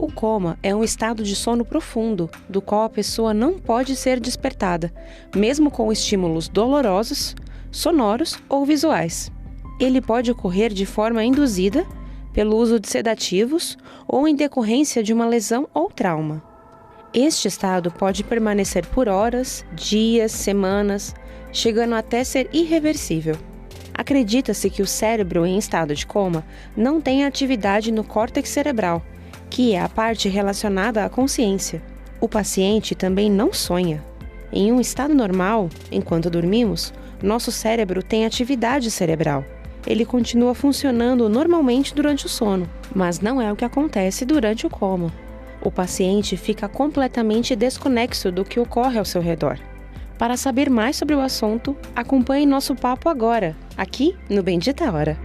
O coma é um estado de sono profundo, do qual a pessoa não pode ser despertada, mesmo com estímulos dolorosos, sonoros ou visuais. Ele pode ocorrer de forma induzida, pelo uso de sedativos ou em decorrência de uma lesão ou trauma. Este estado pode permanecer por horas, dias, semanas, chegando até ser irreversível. Acredita-se que o cérebro em estado de coma não tem atividade no córtex cerebral, que é a parte relacionada à consciência. O paciente também não sonha. Em um estado normal, enquanto dormimos, nosso cérebro tem atividade cerebral. Ele continua funcionando normalmente durante o sono, mas não é o que acontece durante o coma. O paciente fica completamente desconexo do que ocorre ao seu redor. Para saber mais sobre o assunto, acompanhe nosso papo agora, aqui no Bendita Hora.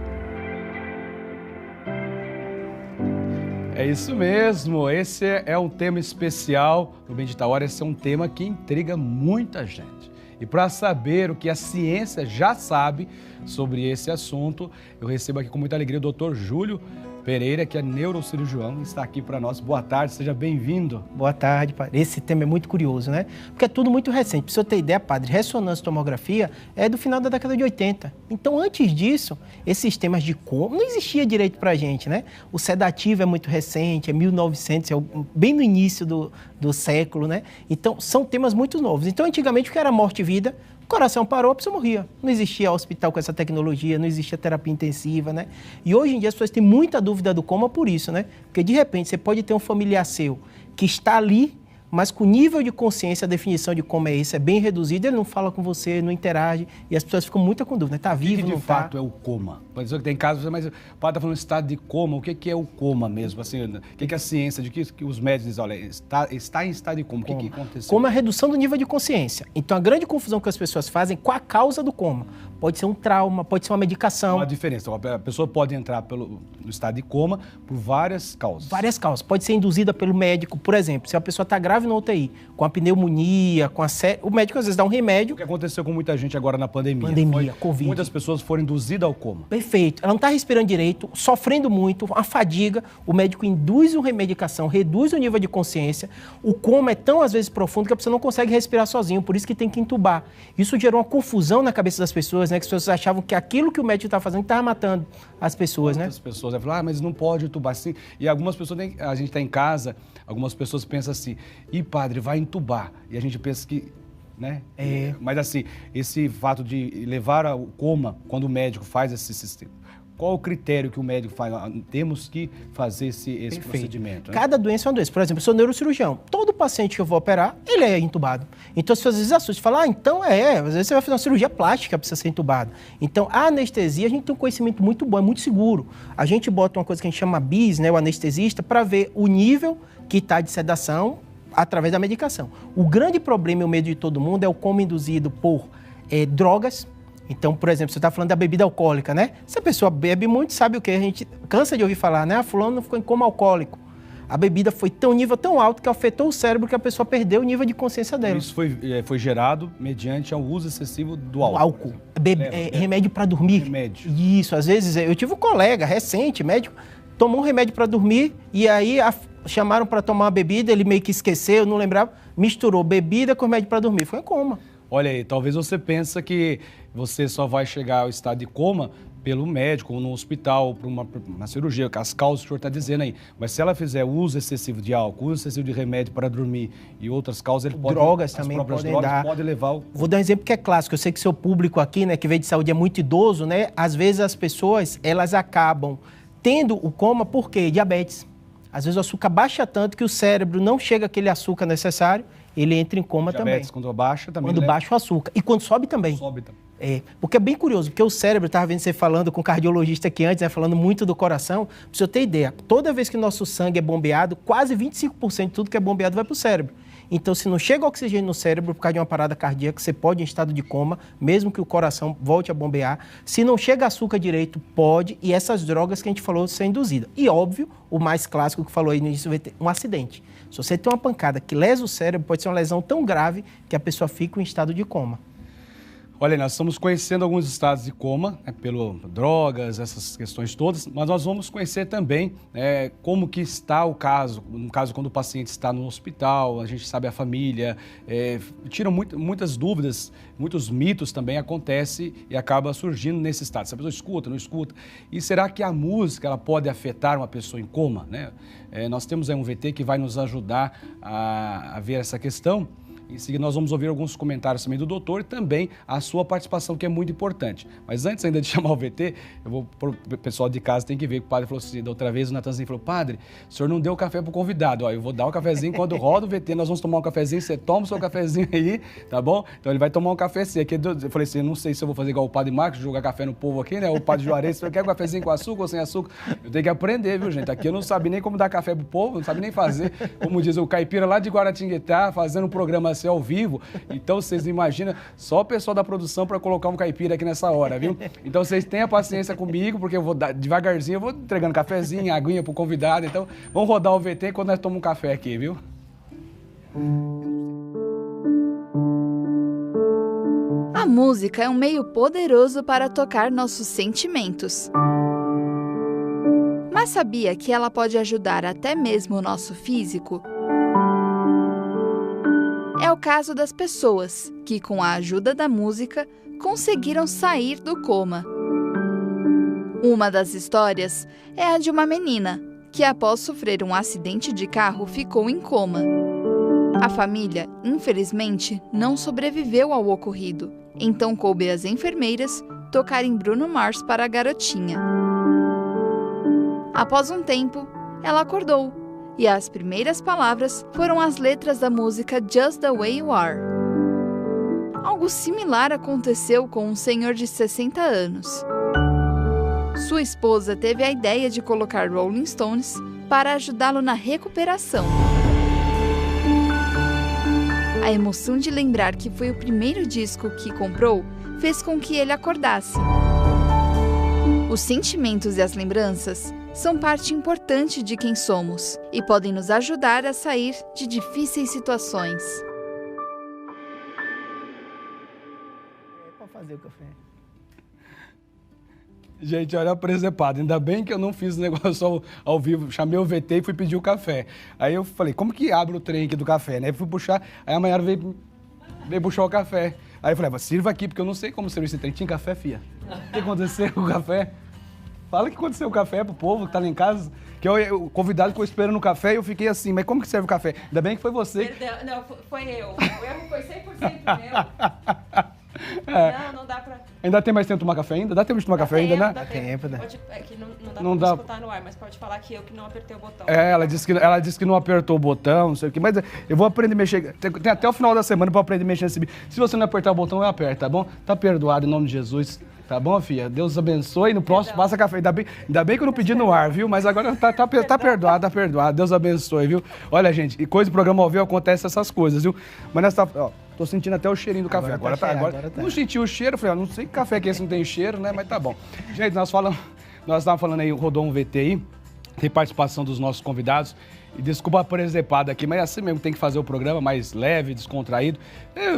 É isso mesmo, esse é um tema especial no Bendita Hora, esse é um tema que intriga muita gente. E para saber o que a ciência já sabe sobre esse assunto, eu recebo aqui com muita alegria o Dr. Júlio Pereira, que é neurocirurgião, está aqui para nós. Boa tarde, seja bem-vindo. Boa tarde, padre. Esse tema é muito curioso, né? Porque é tudo muito recente. Para você ter ideia, padre, ressonância e tomografia é do final da década de 80. Então, antes disso, esses temas de coma não existia direito para a gente, né? O sedativo é muito recente, é 1900, bem no início do século, né? Então, são temas muito novos. Então, antigamente, o que era morte e vida? O coração parou, a pessoa morria. Não existia hospital com essa tecnologia, não existia terapia intensiva, né? E hoje em dia as pessoas têm muita dúvida do coma por isso, né? Porque de repente você pode ter um familiar seu que está ali, mas com o nível de consciência, a definição de como é isso é bem reduzida, ele não fala com você, não interage, e as pessoas ficam muito com dúvida, está vivo, não está? O que de fato é o coma? Pode dizer que tem casos, mas o padre está falando de estado de coma, o que é o coma mesmo? Assim, o que é a ciência, de que os médicos dizem, olha, está em estado de coma, o que aconteceu? Coma é a redução do nível de consciência. Então a grande confusão que as pessoas fazem com a causa do coma. Pode ser um trauma, pode ser uma medicação. Uma diferença, a pessoa pode entrar no estado de coma por várias causas. Várias causas. Pode ser induzida pelo médico, por exemplo, se a pessoa está grave na UTI, com a pneumonia, o médico às vezes dá um remédio. O que aconteceu com muita gente agora na pandemia. Covid. Muitas pessoas foram induzidas ao coma. Perfeito. Ela não está respirando direito, sofrendo muito, a fadiga, o médico induz uma remedicação, reduz o nível de consciência. O coma é tão, às vezes, profundo que a pessoa não consegue respirar sozinho, por isso que tem que entubar. Isso gerou uma confusão na cabeça das pessoas, né? Que as pessoas achavam que aquilo que o médico estava fazendo estava matando as pessoas, né? As pessoas falam, mas não pode entubar assim. E algumas pessoas, a gente está em casa, algumas pessoas pensam assim, padre, vai entubar. E a gente pensa que, né? Mas assim, esse fato de levar ao coma, quando o médico faz esse sistema, qual o critério que o médico faz? Temos que fazer esse procedimento. Né? Cada doença é uma doença. Por exemplo, eu sou neurocirurgião. Todo paciente que eu vou operar, ele é entubado. Então, se às vezes assusta, fala, então às vezes você vai fazer uma cirurgia plástica, precisa ser entubado. Então, a anestesia, a gente tem um conhecimento muito bom, é muito seguro. A gente bota uma coisa que a gente chama BIS, né, o anestesista, para ver o nível que está de sedação através da medicação. O grande problema e o medo de todo mundo é o coma induzido por drogas. Então, por exemplo, você está falando da bebida alcoólica, né? Se a pessoa bebe muito, sabe o que? A gente cansa de ouvir falar, né? Fulano ficou em coma alcoólico. A bebida foi nível tão alto que afetou o cérebro que a pessoa perdeu o nível de consciência dela. Isso foi gerado mediante o uso excessivo do álcool. Remédio para dormir. Remédio. Isso, às vezes, eu tive um colega recente, médico, tomou um remédio para dormir e aí chamaram para tomar uma bebida, ele meio que esqueceu, não lembrava, misturou bebida com remédio para dormir, foi em coma. Olha aí, talvez você pense que você só vai chegar ao estado de coma pelo médico ou no hospital, por uma cirurgia, as causas que o senhor está dizendo aí. Mas se ela fizer uso excessivo de álcool, uso excessivo de remédio para dormir e outras causas, drogas também podem dar. Pode levar Vou dar um exemplo que é clássico. Eu sei que seu público aqui, né, que veio de saúde é muito idoso, né? Às vezes as pessoas, elas acabam tendo o coma por quê? Diabetes. Às vezes o açúcar baixa tanto que o cérebro não chega àquele açúcar necessário, ele entra em coma também. Diabetes, quando baixa também. Quando baixa o açúcar. E quando sobe também. Sobe também. Porque é bem curioso, porque o cérebro, estava vendo você falando com o cardiologista aqui antes, né, falando muito do coração, para você ter ideia, toda vez que o nosso sangue é bombeado, quase 25% de tudo que é bombeado vai para o cérebro. Então, se não chega oxigênio no cérebro por causa de uma parada cardíaca, você pode ir em estado de coma, mesmo que o coração volte a bombear. Se não chega açúcar direito, pode, e essas drogas que a gente falou ser induzida. E óbvio, o mais clássico que falou aí no início, vai ter um acidente. Se você tem uma pancada que lesa o cérebro, pode ser uma lesão tão grave que a pessoa fica em estado de coma. Olha, nós estamos conhecendo alguns estados de coma, né, pelo drogas, essas questões todas, mas nós vamos conhecer também como que está o caso, no caso quando o paciente está no hospital, a gente sabe a família, tiram muitas dúvidas, muitos mitos também acontecem e acaba surgindo nesse estado. Se a pessoa escuta, não escuta, e será que a música ela pode afetar uma pessoa em coma, né? Nós temos aí um VT que vai nos ajudar a ver essa questão. Em seguida, nós vamos ouvir alguns comentários também do doutor e também a sua participação, que é muito importante. Mas antes ainda de chamar o VT, o pessoal de casa tem que ver que o padre falou assim, da outra vez o Natanzinho falou, padre, o senhor não deu café para o convidado, ó, eu vou dar um cafezinho, quando roda o VT, nós vamos tomar um cafezinho, você toma o seu cafezinho aí, tá bom? Então ele vai tomar um cafezinho aqui. Eu falei assim, não sei se eu vou fazer igual o padre Marcos, jogar café no povo aqui, né? O padre Juarez, você quer um cafezinho com açúcar ou sem açúcar? Eu tenho que aprender, viu, gente? Aqui eu não sabia nem como dar café pro povo, não sabia nem fazer, como diz o caipira lá de Guaratinguetá, fazendo um programa assim ao vivo. Então, vocês imaginam, só o pessoal da produção para colocar um caipira aqui nessa hora, viu? Então, vocês tenham paciência comigo, porque eu vou dar devagarzinho, eu vou entregando cafezinho, aguinha pro convidado. Então, vamos rodar o VT quando nós tomamos um café aqui, viu? A música é um meio poderoso para tocar nossos sentimentos. Mas sabia que ela pode ajudar até mesmo o nosso físico? É o caso das pessoas que, com a ajuda da música, conseguiram sair do coma. Uma das histórias é a de uma menina que, após sofrer um acidente de carro, ficou em coma. A família, infelizmente, não sobreviveu ao ocorrido, então coube às enfermeiras tocarem Bruno Mars para a garotinha. Após um tempo, ela acordou. E as primeiras palavras foram as letras da música Just the Way You Are. Algo similar aconteceu com um senhor de 60 anos. Sua esposa teve a ideia de colocar Rolling Stones para ajudá-lo na recuperação. A emoção de lembrar que foi o primeiro disco que comprou fez com que ele acordasse. Os sentimentos e as lembranças são parte importante de quem somos e podem nos ajudar a sair de difíceis situações. Para fazer o café. Gente, olha a presepada. Ainda bem que eu não fiz o negócio ao vivo. Chamei o VT e fui pedir o café. Aí eu falei, como que abre o trem aqui do café, né? Fui puxar, aí a Mayara veio puxar o café. Aí eu falei, sirva aqui, porque eu não sei como servir esse trem. Tinha café, fia? O que aconteceu com o café? Fala o que aconteceu com o café pro povo que tá lá em casa. Que o convidado ficou esperando o café e eu fiquei assim, mas como que serve o café? Ainda bem que foi você. Perdão, não, foi eu. O erro foi 100% meu. Não dá pra... Ainda tem mais tempo de tomar café ainda? Dá tempo de tomar café ainda, né? Dá tempo, né? É que não dá pra escutar no ar, mas pode falar que eu que não apertei o botão. Ela disse que não apertou o botão, não sei o quê. Mas eu vou aprender a mexer. Tem até o final da semana pra aprender a mexer nesse bicho. Se você não apertar o botão, eu aperto, tá bom? Tá perdoado em nome de Jesus. Tá bom, filha? Deus abençoe. No próximo, passa café. Ainda bem que eu não pedi no ar, viu? Mas agora tá perdoado, tá perdoado. Deus abençoe, viu? Olha, gente, e coisa do programa ao vivo acontece essas coisas, viu? Mas nessa... Ó, tô sentindo até o cheirinho do café. Agora tá. Não senti o cheiro, falei, não sei que café que esse não tem cheiro, né? Mas tá bom. Gente, nós estávamos falando aí, rodou um VT aí, tem participação dos nossos convidados. E desculpa a presepada aqui, mas assim mesmo tem que fazer o programa mais leve, descontraído.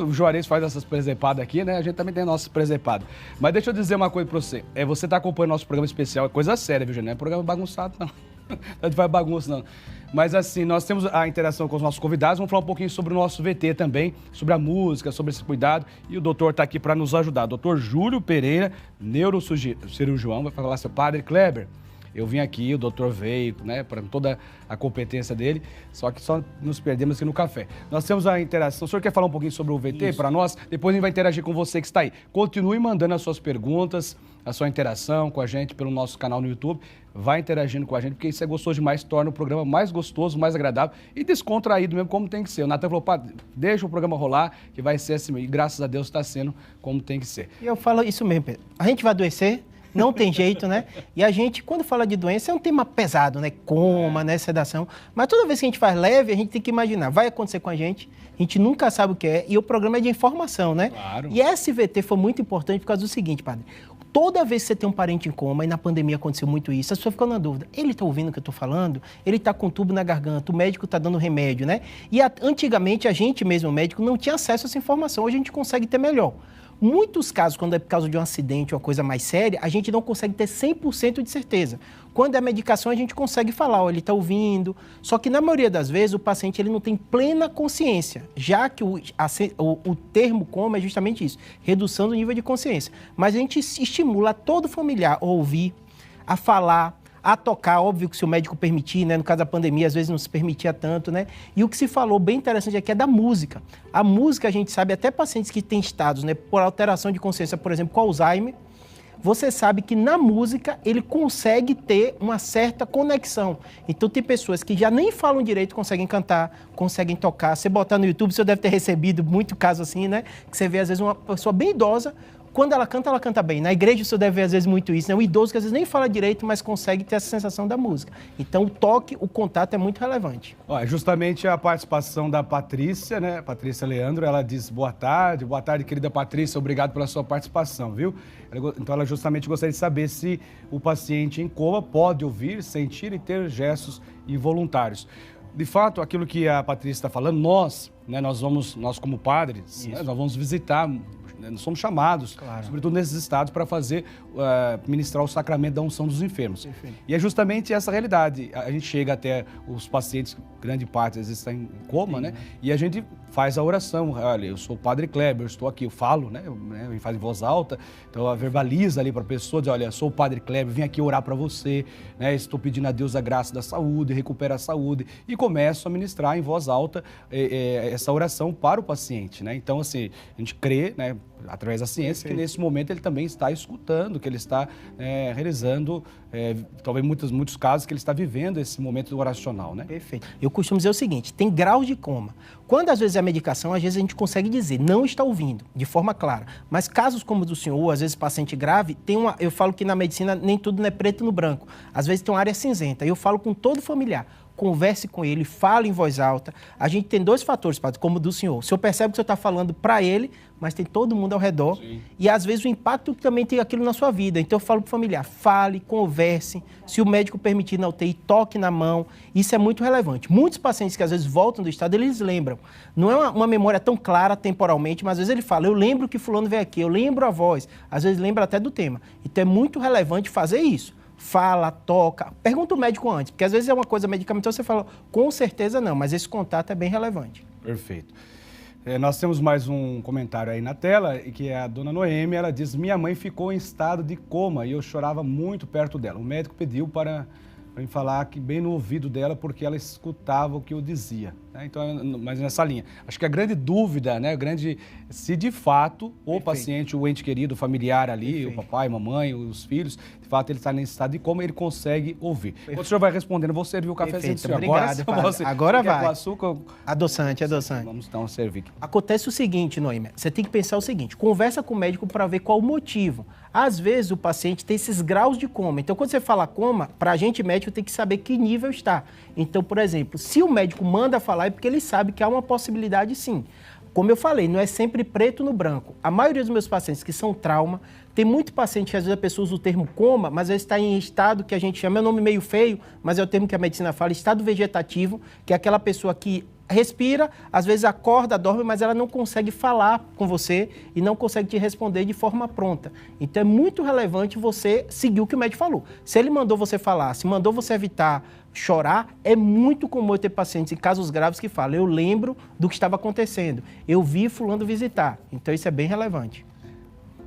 O Juarez faz essas presepadas aqui, né? A gente também tem nossas presepadas. Mas deixa eu dizer uma coisa pra você. Você tá acompanhando nosso programa especial, é coisa séria, viu, gente? Não é programa bagunçado, não. A gente vai bagunça, não. Mas assim, nós temos a interação com os nossos convidados, vamos falar um pouquinho sobre o nosso VT também, sobre a música, sobre esse cuidado. E o doutor tá aqui para nos ajudar. Doutor Júlio Pereira, neurocirurgião, vai falar, seu padre Kleber. Eu vim aqui, o doutor veio, né, para toda a competência dele, só que só nos perdemos aqui no café. Nós temos a interação. O senhor quer falar um pouquinho sobre o VT para nós? Depois a gente vai interagir com você que está aí. Continue mandando as suas perguntas, a sua interação com a gente pelo nosso canal no YouTube. Vai interagindo com a gente, porque isso é gostoso demais, torna o programa mais gostoso, mais agradável e descontraído mesmo, como tem que ser. O Natan falou, pá, deixa o programa rolar, que vai ser assim, e graças a Deus está sendo como tem que ser. E eu falo isso mesmo, Pedro. A gente vai adoecer, não tem jeito, né? E a gente, quando fala de doença, é um tema pesado, né? Coma, né? Sedação. Mas toda vez que a gente faz leve, a gente tem que imaginar, vai acontecer com a gente gente nunca sabe o que é, e o programa é de informação, né? Claro. E esse VT foi muito importante por causa do seguinte, padre. Toda vez que você tem um parente em coma, e na pandemia aconteceu muito isso, a pessoa ficou na dúvida, ele está ouvindo o que eu estou falando? Ele está com tubo na garganta, o médico está dando remédio, né? E antigamente a gente mesmo, o médico, não tinha acesso a essa informação, hoje a gente consegue ter melhor. Muitos casos, quando é por causa de um acidente ou uma coisa mais séria, a gente não consegue ter 100% de certeza. Quando é medicação, a gente consegue falar, ele está ouvindo. Só que, na maioria das vezes, o paciente ele não tem plena consciência, já que o termo coma é justamente isso, redução do nível de consciência. Mas a gente estimula todo familiar a ouvir, a falar, a tocar, óbvio que se o médico permitir, né? No caso da pandemia, às vezes não se permitia tanto, né? E o que se falou bem interessante aqui é da música. A música, a gente sabe, até pacientes que têm estados, né, por alteração de consciência, por exemplo, com Alzheimer, você sabe que na música ele consegue ter uma certa conexão. Então tem pessoas que já nem falam direito, conseguem cantar, conseguem tocar. Você botar no YouTube, você deve ter recebido muito caso assim, né? Que você vê às vezes uma pessoa bem idosa, quando ela canta bem. Na igreja você deve ver às vezes muito isso, né? O idoso que às vezes nem fala direito, mas consegue ter essa sensação da música. Então o toque, o contato é muito relevante. Justamente a participação da Patrícia, né? Patrícia Leandro, ela diz boa tarde, querida Patrícia, obrigado pela sua participação, viu? Então ela justamente gostaria de saber se o paciente em coma pode ouvir, sentir e ter gestos involuntários. De fato, aquilo que a Patrícia está falando, nós como padres, né, nós vamos visitar, nós somos chamados, claro, sobretudo nesses estados, para fazer, ministrar o sacramento da unção dos enfermos. Perfeito. E é justamente essa realidade. A gente chega até os pacientes, grande parte às vezes está em coma, sim, né? E a gente faz a oração. Olha, eu sou o Padre Kleber, eu estou aqui, eu falo, né? Eu faz em voz alta, então ela verbaliza ali para a pessoa, diz, olha, eu sou o Padre Kleber, vim aqui orar para você, né? Estou pedindo a Deus a graça da saúde, recupera a saúde, e começo a ministrar em voz alta essa oração para o paciente, né? Então, assim, a gente crê, né, através da ciência, que nesse momento ele também está escutando, que ele está realizando, talvez muitos casos, que ele está vivendo esse momento oracional, né? Perfeito. Eu costumo dizer o seguinte, tem graus de coma. Quando às vezes é a medicação, às vezes a gente consegue dizer, não está ouvindo, de forma clara. Mas casos como o do senhor, às vezes paciente grave, eu falo que na medicina nem tudo não é preto no branco. Às vezes tem uma área cinzenta. Eu falo com todo familiar. Converse com ele, fale em voz alta. A gente tem dois fatores, padre, como o do senhor. O senhor percebe que o senhor está falando para ele, mas tem todo mundo ao redor. Sim. E às vezes o impacto também tem aquilo na sua vida. Então eu falo para o familiar, fale, converse. Se o médico permitir na UTI, toque na mão. Isso é muito relevante. Muitos pacientes que às vezes voltam do estado, eles lembram. Não é uma memória tão clara temporalmente, mas às vezes ele fala, eu lembro que fulano veio aqui, eu lembro a voz. Às vezes lembra até do tema. Então é muito relevante fazer isso. Fala, toca, pergunta o médico antes, porque às vezes é uma coisa medicamentosa, você fala, com certeza não, mas esse contato é bem relevante. Perfeito. Nós temos mais um comentário aí na tela, que é a dona Noêmia, ela diz, minha mãe ficou em estado de coma e eu chorava muito perto dela. O médico pediu para me falar que bem no ouvido dela, porque ela escutava o que eu dizia. Né? Então, mas nessa linha. Acho que a grande dúvida, né, se de fato o paciente, o ente querido, o familiar ali, o papai, a mamãe, os filhos, de fato ele está nesse estado de coma, ele consegue ouvir. O senhor vai respondendo, vou servir o cafezinho do senhor. Obrigado, agora vai. Com açúcar, adoçante. Vamos então servir. Acontece o seguinte, Noêmia, você tem que pensar o seguinte, conversa com o médico para ver qual o motivo. Às vezes o paciente tem esses graus de coma. Então, quando você fala coma, para a gente médico tem que saber que nível está. Então, por exemplo, se o médico manda falar, é porque ele sabe que há uma possibilidade sim. Como eu falei, não é sempre preto no branco. A maioria dos meus pacientes que são trauma, tem muito paciente que às vezes a pessoa usa o termo coma, mas às vezes está em estado que a gente chama, é um nome meio feio, mas é o termo que a medicina fala, estado vegetativo, que é aquela pessoa que respira, às vezes acorda, dorme, mas ela não consegue falar com você e não consegue te responder de forma pronta. Então é muito relevante você seguir o que o médico falou. Se ele mandou você falar, se mandou você evitar chorar, é muito comum eu ter pacientes em casos graves que falam, eu lembro do que estava acontecendo, eu vi fulano visitar. Então isso é bem relevante.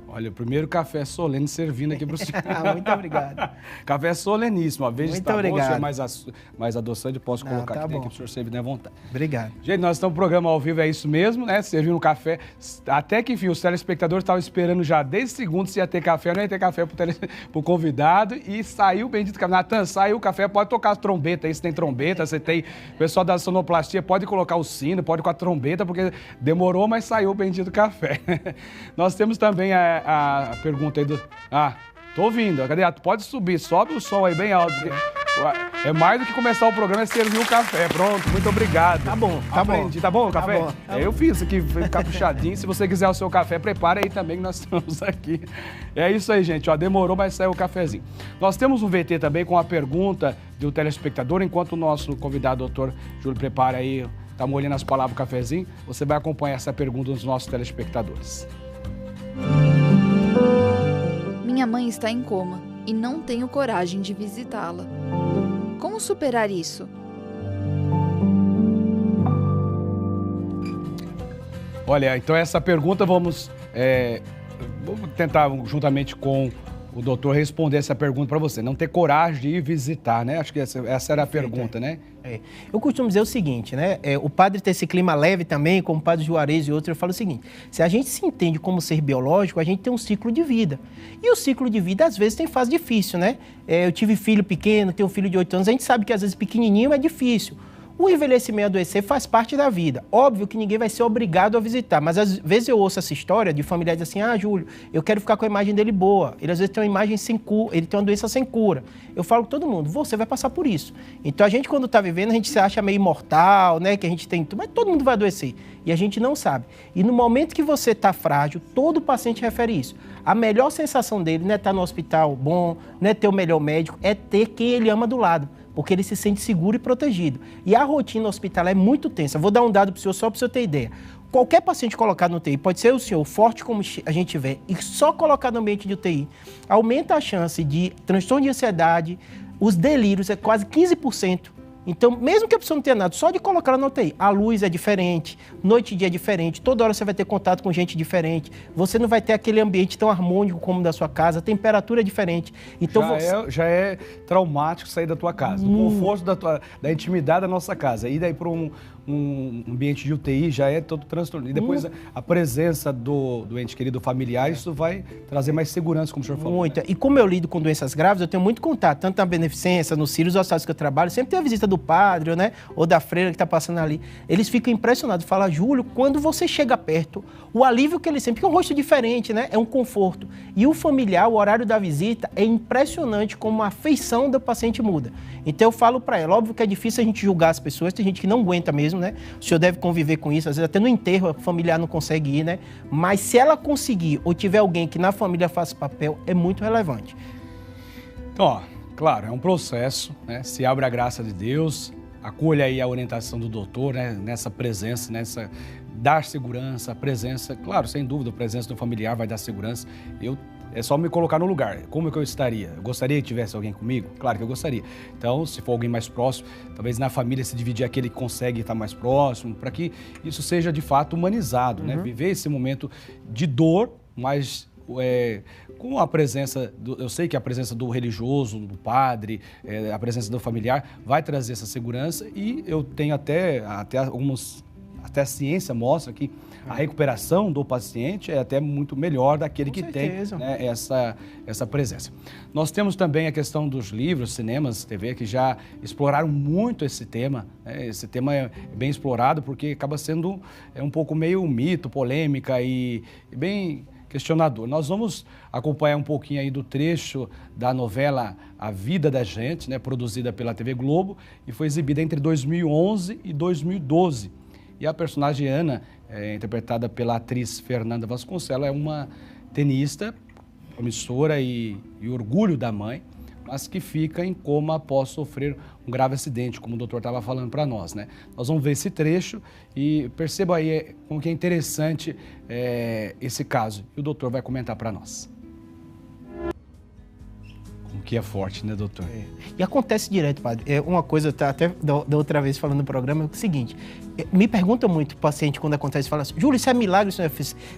Olha, o primeiro café solene servindo aqui para o senhor. Muito obrigado. Café soleníssimo. A vez muito está obrigado. bom, o senhor mais adoçante, posso colocar aqui, aqui para o senhor servir à vontade. Obrigado. Gente, nós estamos no programa ao vivo, é isso mesmo, né? Servindo um café. Até que, enfim, os telespectadores estavam esperando já desde segundo se ia ter café, não ia ter café para o convidado. E saiu o bendito café. Natan, saiu o café, pode tocar a trombeta aí, se tem trombeta, você tem... O pessoal da sonoplastia pode colocar o sino, pode com a trombeta, porque demorou, mas saiu o bendito café. Nós temos também a pergunta aí do... Tô ouvindo. Cadê? Pode subir, sobe o som aí bem alto. É mais do que começar o programa, é servir o café. Pronto, muito obrigado. Tá bom, tá Aprendi. bom. Tá bom o café? Tá bom, tá eu fiz aqui, ficar puxadinho. Se você quiser o seu café, prepara aí também que nós estamos aqui. É isso aí, gente. Demorou, mas saiu o cafezinho. Nós temos um VT também com a pergunta do telespectador, enquanto o nosso convidado, doutor Júlio, prepara aí, tá molhando as palavras do cafezinho, você vai acompanhar essa pergunta dos nossos telespectadores. Minha mãe está em coma e não tenho coragem de visitá-la. Como superar isso? Olha, então essa pergunta vamos tentar, juntamente com o doutor, responder essa pergunta para você. Não ter coragem de ir visitar, né? Acho que essa era a pergunta, né? Eu costumo dizer o seguinte, né? O padre tem esse clima leve também, como o padre Juarez e outros, eu falo o seguinte: se a gente se entende como ser biológico, a gente tem um ciclo de vida. E o ciclo de vida, às vezes, tem fase difícil, né? Eu tive filho pequeno, tenho um filho de 8 anos, a gente sabe que, às vezes, pequenininho é difícil. O envelhecimento, adoecer, faz parte da vida. Óbvio que ninguém vai ser obrigado a visitar, mas às vezes eu ouço essa história de familiares assim: ah, Júlio, eu quero ficar com a imagem dele boa. Ele às vezes tem uma imagem sem cura, ele tem uma doença sem cura. Eu falo com todo mundo: você vai passar por isso. Então a gente, quando está vivendo, a gente se acha meio imortal, né? Que a gente tem, mas todo mundo vai adoecer. E a gente não sabe. E no momento que você está frágil, todo paciente refere isso. A melhor sensação dele não é estar no hospital bom, não é ter o melhor médico, é ter quem ele ama do lado, porque ele se sente seguro e protegido. E a rotina hospitalar é muito tensa. Vou dar um dado para o senhor, só para o senhor ter ideia. Qualquer paciente colocado no UTI, pode ser o senhor, forte como a gente tiver, e só colocar no ambiente de UTI, aumenta a chance de transtorno de ansiedade, os delírios é quase 15%. Então, mesmo que a pessoa não tenha nada, só de colocar ela na UTI, a luz é diferente, noite e dia é diferente, toda hora você vai ter contato com gente diferente, você não vai ter aquele ambiente tão harmônico como o da sua casa, a temperatura é diferente. Então, já é traumático sair da tua casa, do conforto da intimidade da nossa casa. E daí para um ambiente de UTI já é todo transtorno. E depois a presença do ente querido familiar, isso vai trazer mais segurança, como o senhor falou. Muita. Né? E como eu lido com doenças graves, eu tenho muito contato, tanto na beneficência, nos CIROS, os hospitais que eu trabalho, sempre tem a visita do padre, né, ou da freira que está passando ali. Eles ficam impressionados, falam: Júlio, quando você chega perto, o alívio que eles sentem, porque é um rosto diferente, né, é um conforto. E o familiar, o horário da visita, é impressionante como a afeição do paciente muda. Então eu falo para ela, óbvio que é difícil a gente julgar as pessoas, tem gente que não aguenta mesmo, né? O senhor deve conviver com isso, às vezes até no enterro a familiar não consegue ir, né? Mas se ela conseguir ou tiver alguém que na família faça papel, é muito relevante. Então, ó, claro, é um processo, né? Se abre a graça de Deus, acolha aí a orientação do doutor, né? Nessa presença, nessa dar segurança, a presença, claro, sem dúvida, a presença do familiar vai dar segurança. É só me colocar no lugar. Como é que eu estaria? Eu gostaria que tivesse alguém comigo? Claro que eu gostaria. Então, se for alguém mais próximo, talvez na família se dividir aquele que consegue estar mais próximo, para que isso seja de fato humanizado, né? Viver esse momento de dor, mas com a presença, eu sei que a presença do religioso, do padre, a presença do familiar vai trazer essa segurança, e eu tenho até a ciência mostra que a recuperação do paciente é até muito melhor daquele que tem, né, essa presença. Nós temos também a questão dos livros, cinemas, TV, que já exploraram muito esse tema. Né? Esse tema é bem explorado porque acaba sendo um pouco meio mito, polêmica e bem questionador. Nós vamos acompanhar um pouquinho aí do trecho da novela A Vida da Gente, né, produzida pela TV Globo e foi exibida entre 2011 e 2012. E a personagem Ana, interpretada pela atriz Fernanda Vasconcelos, é uma tenista promissora e orgulho da mãe, mas que fica em coma após sofrer um grave acidente, como o doutor estava falando para nós, né? Nós vamos ver esse trecho e perceba aí como que é interessante esse caso. E o doutor vai comentar para nós. Que é forte, né, doutor? E acontece direto, padre. Uma coisa, até da outra vez falando no programa, é o seguinte: me pergunta muito o paciente quando acontece, fala assim: Júlio, isso é milagre, isso é...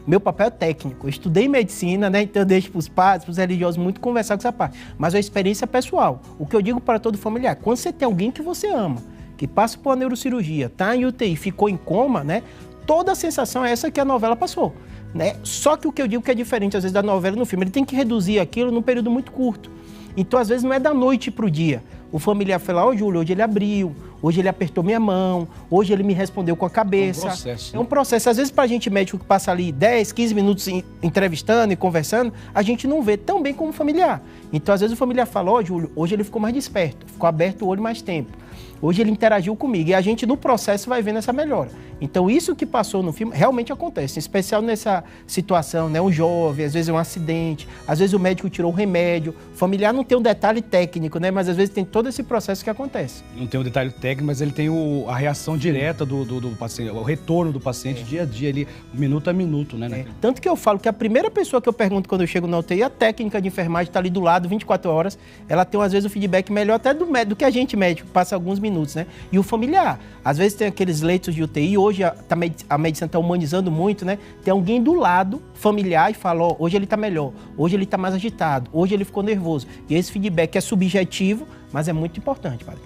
Meu papel é técnico, eu estudei medicina, né? Então eu deixo para os padres, para os religiosos muito conversar com essa parte. Mas é uma experiência pessoal. O que eu digo para todo familiar: quando você tem alguém que você ama, que passa por uma neurocirurgia, tá em UTI, ficou em coma, né? Toda a sensação é essa que a novela passou, né? Só que o que eu digo que é diferente, às vezes, da novela no filme, ele tem que reduzir aquilo num período muito curto. Então, às vezes, não é da noite para o dia. O familiar foi lá: ô Júlio, hoje ele abriu, hoje ele apertou minha mão, hoje ele me respondeu com a cabeça. É um processo. É um processo. Às vezes, para a gente médico que passa ali 10, 15 minutos entrevistando e conversando, a gente não vê tão bem como o familiar. Então, às vezes, o familiar fala: ó Júlio, hoje ele ficou mais desperto, ficou aberto o olho mais tempo. Hoje ele interagiu comigo e a gente no processo vai vendo essa melhora. Então isso que passou no filme realmente acontece, em especial nessa situação, né? Um jovem, às vezes é um acidente, às vezes o médico tirou um remédio, o familiar não tem um detalhe técnico, né? Mas às vezes tem todo esse processo que acontece. Não tem um detalhe técnico, mas ele tem a reação direta do paciente, o retorno do paciente dia a dia ali, minuto a minuto, né? Tanto que eu falo que a primeira pessoa que eu pergunto quando eu chego na UTI, a técnica de enfermagem está ali do lado, 24 horas, ela tem às vezes o feedback melhor até do que a gente médico, passa alguns minutos, né? E o familiar, às vezes tem aqueles leitos de UTI, hoje a medicina está humanizando muito, né? Tem alguém do lado, familiar, e fala, ó, hoje ele está melhor, hoje ele está mais agitado, hoje ele ficou nervoso. E esse feedback é subjetivo, mas é muito importante, padre.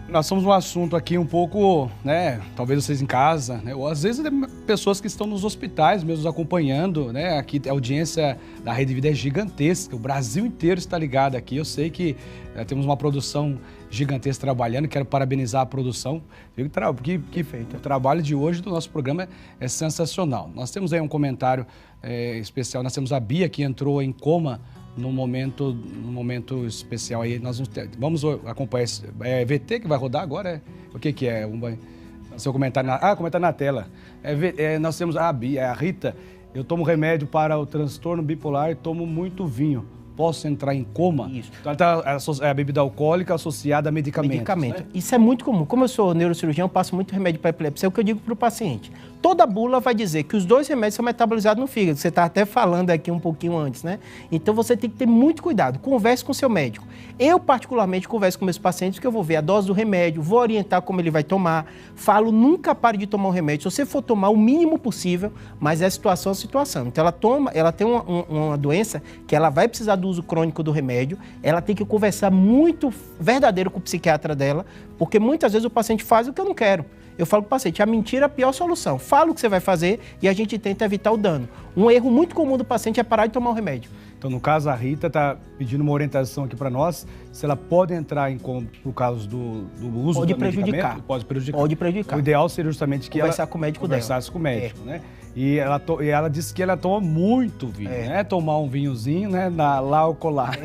Nós somos um assunto aqui um pouco, né, talvez vocês em casa, né, ou às vezes pessoas que estão nos hospitais mesmo nos acompanhando, né, aqui a audiência da Rede Vida é gigantesca, o Brasil inteiro está ligado aqui, eu sei que temos uma produção gigantesca trabalhando, quero parabenizar a produção, porque o trabalho de hoje do nosso programa é sensacional. Nós temos aí um comentário especial, nós temos a Bia que entrou em coma num momento especial aí, nós vamos acompanhar esse VT que vai rodar agora, o que é? Seu comentário, comentário na tela. Nós temos a Bia, a Rita, eu tomo remédio para o transtorno bipolar e tomo muito vinho. Posso entrar em coma? Isso. Então, é a bebida alcoólica associada a medicamentos. Né? Isso é muito comum. Como eu sou neurocirurgião, eu passo muito remédio para epilepsia. É o que eu digo para o paciente. Toda bula vai dizer que os 2 remédios são metabolizados no fígado. Você está até falando aqui um pouquinho antes, né? Então, você tem que ter muito cuidado. Converse com o seu médico. Eu, particularmente, converso com meus pacientes porque eu vou ver a dose do remédio, vou orientar como ele vai tomar. Falo, nunca pare de tomar um remédio. Se você for tomar o mínimo possível, mas é situação a situação. Então, ela tem uma doença que ela vai precisar do uso crônico do remédio, ela tem que conversar muito verdadeiro com o psiquiatra dela, porque muitas vezes o paciente faz o que eu não quero. Eu falo para o paciente, a mentira é a pior solução. Fala o que você vai fazer e a gente tenta evitar o dano. Um erro muito comum do paciente é parar de tomar o remédio. Então, no caso, a Rita está pedindo uma orientação aqui para nós, se ela pode entrar em coma por causa do uso do medicamento. Pode prejudicar. Pode prejudicar. O ideal seria justamente que conversar com o médico conversasse com o médico, né? E ela disse que ela toma muito vinho, né? Tomar um vinhozinho, né? Lá ou colar.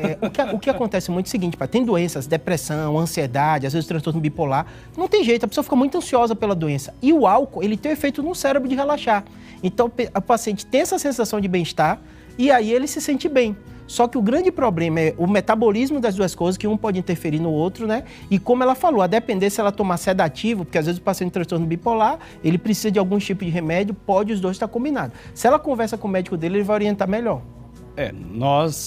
O que acontece muito é o seguinte, tem doenças, depressão, ansiedade, às vezes transtorno bipolar, não tem jeito, a pessoa fica muito ansiosa pela doença. E o álcool, ele tem o efeito no cérebro de relaxar. Então, o paciente tem essa sensação de bem-estar e aí ele se sente bem. Só que o grande problema é o metabolismo das duas coisas, que um pode interferir no outro, né? E como ela falou, a depender se ela tomar sedativo, porque às vezes o paciente tem transtorno bipolar, ele precisa de algum tipo de remédio, pode os dois estar combinados. Se ela conversa com o médico dele, ele vai orientar melhor.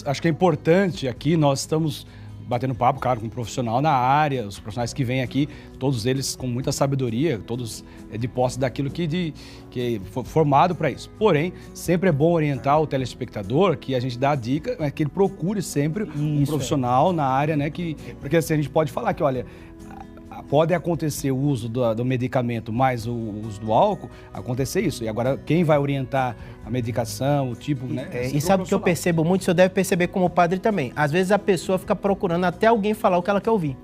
Acho que é importante aqui, nós estamos batendo papo, claro, com um profissional na área, os profissionais que vêm aqui, todos eles com muita sabedoria, todos de posse daquilo que foi formado para isso. Porém, sempre é bom orientar o telespectador, que a gente dá a dica, que ele procure sempre um profissional na área, né? Porque assim, a gente pode falar que, olha, pode acontecer o uso do medicamento mais o uso do álcool, acontecer isso. E agora, quem vai orientar a medicação, o tipo, né? E sabe o que eu percebo muito? O senhor deve perceber como padre também. Às vezes a pessoa fica procurando até alguém falar o que ela quer ouvir.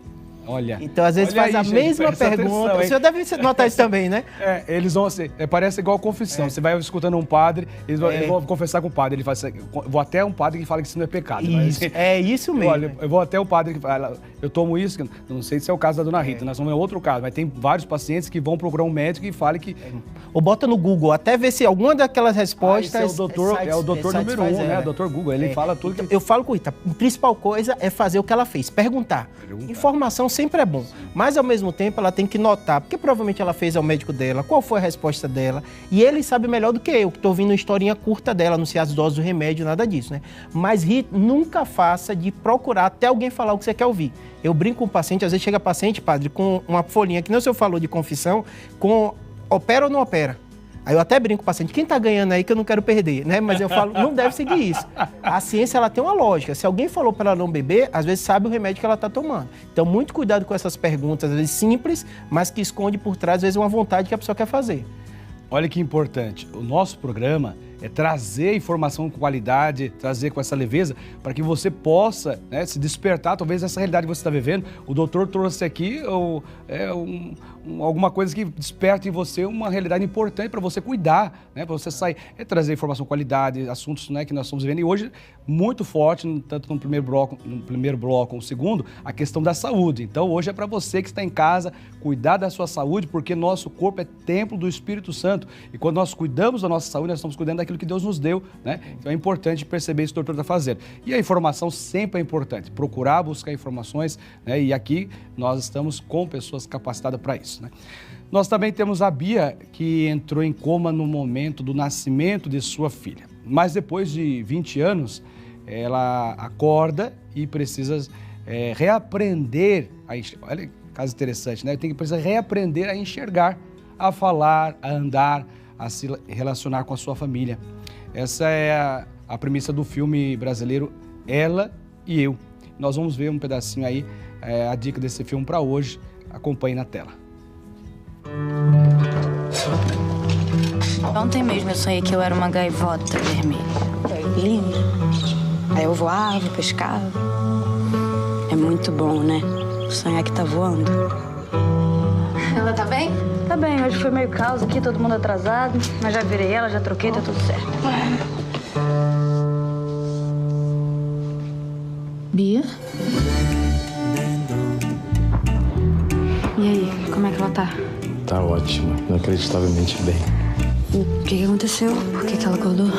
Olha. Então, às vezes faz a mesma pergunta. O senhor deve notar isso também, né? Eles vão assim, parece igual confissão. Você vai escutando um padre, eles vão confessar com o padre. Ele fala assim, vou até um padre que fala que isso não é pecado. Isso, mas, é isso mesmo. Olha, eu vou até o padre que fala, eu tomo isso, não sei se é o caso da dona Rita, nós somos outro caso, mas tem vários pacientes que vão procurar um médico e falam que... Ou bota no Google, até ver se alguma daquelas respostas... É o doutor número 1, né? O doutor Google, ele fala tudo. Então, eu falo com Rita, a principal coisa é fazer o que ela fez, perguntar. Informação sempre é bom. Mas, ao mesmo tempo, ela tem que notar, porque provavelmente ela fez ao médico dela, qual foi a resposta dela, e ele sabe melhor do que eu, que estou ouvindo uma historinha curta dela, não sei as doses do remédio, nada disso, né? Mas, Rita, nunca faça de procurar até alguém falar o que você quer ouvir. Eu brinco com o paciente, às vezes chega paciente, padre, com uma folhinha, que nem o senhor falou de confissão, com opera ou não opera. Aí eu até brinco com o paciente, quem está ganhando aí que eu não quero perder, né? Mas eu falo, não deve seguir isso. A ciência, ela tem uma lógica. Se alguém falou para ela não beber, às vezes sabe o remédio que ela está tomando. Então, muito cuidado com essas perguntas, às vezes simples, mas que esconde por trás, às vezes, uma vontade que a pessoa quer fazer. Olha que importante, o nosso programa trazer informação com qualidade, trazer com essa leveza, para que você possa, né, se despertar, talvez essa realidade que você está vivendo. O doutor trouxe aqui alguma coisa que desperta em você uma realidade importante para você cuidar, né, para você sair, trazer informação com qualidade, assuntos, né, que nós estamos vivendo. E hoje, muito forte, tanto no primeiro bloco como no segundo, a questão da saúde. Então, hoje é para você que está em casa, cuidar da sua saúde, porque nosso corpo é templo do Espírito Santo. E quando nós cuidamos da nossa saúde, nós estamos cuidando daquilo que Deus nos deu, né? Então é importante perceber isso que o doutor está fazendo. E a informação sempre é importante, procurar buscar informações, né? E aqui nós estamos com pessoas capacitadas para isso, né? Nós também temos a Bia, que entrou em coma no momento do nascimento de sua filha. Mas depois de 20 anos, ela acorda e precisa reaprender a enxergar. Olha, caso interessante, né? Precisa reaprender a enxergar, a falar, a andar, a se relacionar com a sua família. Essa é a premissa do filme brasileiro Ela e Eu. Nós vamos ver um pedacinho aí, a dica desse filme para hoje. Acompanhe na tela. Ontem mesmo eu sonhei que eu era uma gaivota vermelha. Linda. Aí eu voava, pescava. É muito bom, né? Sonhar que tá voando. Ela tá bem? Tá bem, hoje foi meio caos aqui, todo mundo atrasado. Mas já virei ela, já troquei, tá tudo certo. Bia? E aí, como é que ela tá? Tá ótima, inacreditavelmente bem. O que aconteceu? Por que ela acordou?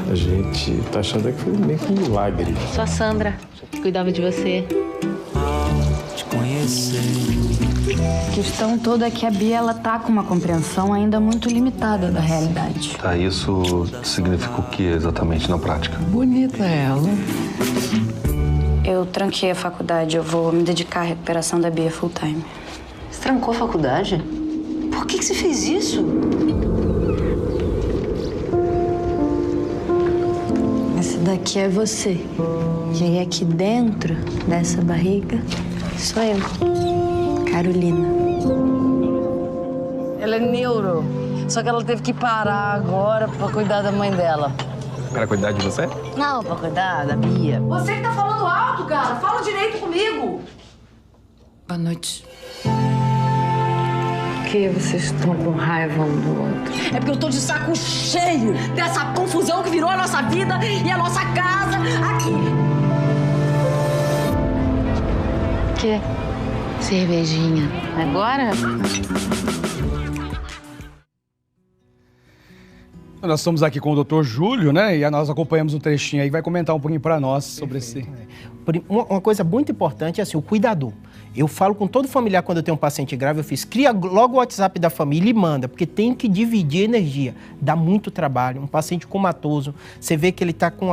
A gente tá achando que foi meio que um milagre. Sou a Sandra, que cuidava de você. Te conhecer. A questão toda é que a Bia, ela tá com uma compreensão ainda muito limitada da realidade. Tá, isso significa o que exatamente na prática? Bonita ela. Eu tranquei a faculdade, eu vou me dedicar à recuperação da Bia full time. Você trancou a faculdade? Por que você fez isso? Esse daqui é você. E aí aqui dentro dessa barriga sou eu, Carolina. Ela é neuro, só que ela teve que parar agora pra cuidar da mãe dela. Pra cuidar de você? Não, pra cuidar da Bia. Você que tá falando alto, cara. Fala direito comigo. Boa noite. Por que vocês estão com raiva um do outro? É porque eu tô de saco cheio dessa confusão que virou a nossa vida e a nossa casa aqui. Que? Cervejinha. Agora? Nós estamos aqui com o Dr. Júlio, né? E nós acompanhamos um trechinho aí, vai comentar um pouquinho para nós sobre esse... Uma coisa muito importante é assim, o cuidador. Eu falo com todo familiar quando eu tenho um paciente grave, cria logo o WhatsApp da família e manda, porque tem que dividir energia. Dá muito trabalho. Um paciente comatoso, você vê que ele está com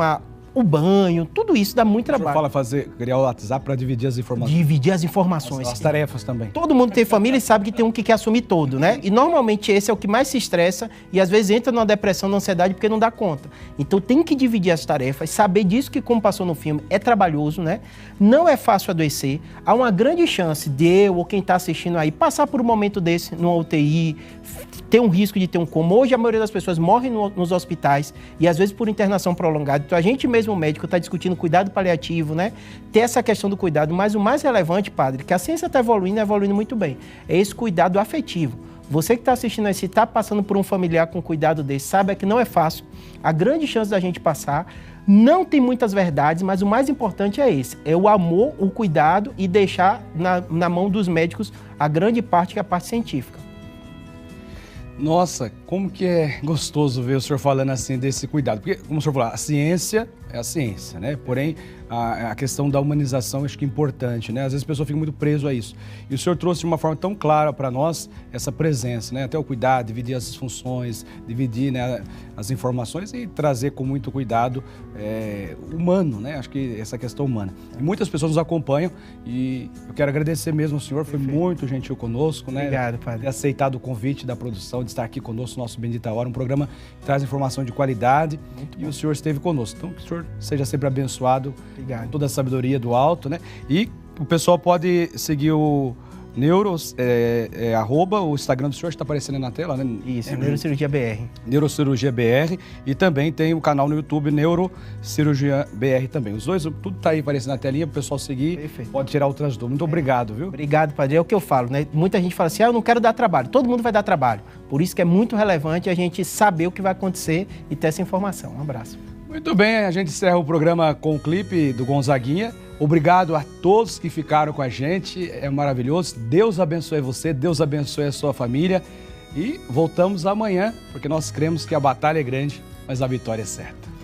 o banho, tudo isso dá muito trabalho. O senhor criar o WhatsApp para dividir as informações. Dividir as informações. As tarefas também. Todo mundo tem família e sabe que tem um que quer assumir todo, né? E normalmente esse é o que mais se estressa e às vezes entra numa depressão, numa ansiedade porque não dá conta. Então tem que dividir as tarefas, saber disso que, como passou no filme, é trabalhoso, né? Não é fácil adoecer. Há uma grande chance de eu ou quem está assistindo aí passar por um momento desse numa UTI, ter um risco de ter um coma. Hoje a maioria das pessoas morrem nos hospitais e às vezes por internação prolongada. Então a gente mesmo, o médico, está discutindo cuidado paliativo, né? Ter essa questão do cuidado, mas o mais relevante, padre, que a ciência está evoluindo muito bem, é esse cuidado afetivo. Você que está assistindo aí, se está passando por um familiar com cuidado desse, saiba que não é fácil. A grande chance da gente passar, não tem muitas verdades, mas o mais importante é esse, é o amor, o cuidado e deixar na mão dos médicos a grande parte, que é a parte científica. Nossa, como que é gostoso ver o senhor falando assim desse cuidado. Porque, como o senhor falou, a ciência é a ciência, né? Porém, a questão da humanização eu acho que é importante, né? Às vezes a pessoa fica muito preso a isso. E o senhor trouxe de uma forma tão clara para nós essa presença, né? Até o cuidado, dividir as funções, dividir, né, as informações e trazer com muito cuidado humano, né? Acho que essa questão humana. E muitas pessoas nos acompanham e eu quero agradecer mesmo ao senhor, foi muito gentil conosco, né? Obrigado, padre. Ter aceitado o convite da produção de estar aqui conosco, nosso Bendita Hora, um programa que traz informação de qualidade e o senhor esteve conosco. Então, que o senhor seja sempre abençoado. Obrigado. Com toda a sabedoria do alto, né? E o pessoal pode seguir o arroba, o Instagram do senhor está aparecendo aí na tela, né? Isso, Neurocirurgia BR. Neurocirurgia BR, e também tem o canal no YouTube Neurocirurgia BR também. Os dois, tudo está aí aparecendo na telinha para o pessoal seguir. Perfeito. Pode tirar outras dúvidas. Muito obrigado, viu? Obrigado, padre. É o que eu falo, né? Muita gente fala assim, eu não quero dar trabalho. Todo mundo vai dar trabalho. Por isso que é muito relevante a gente saber o que vai acontecer e ter essa informação. Um abraço. Muito bem, a gente encerra o programa com o clipe do Gonzaguinha. Obrigado a todos que ficaram com a gente, é maravilhoso. Deus abençoe você, Deus abençoe a sua família. E voltamos amanhã, porque nós cremos que a batalha é grande, mas a vitória é certa.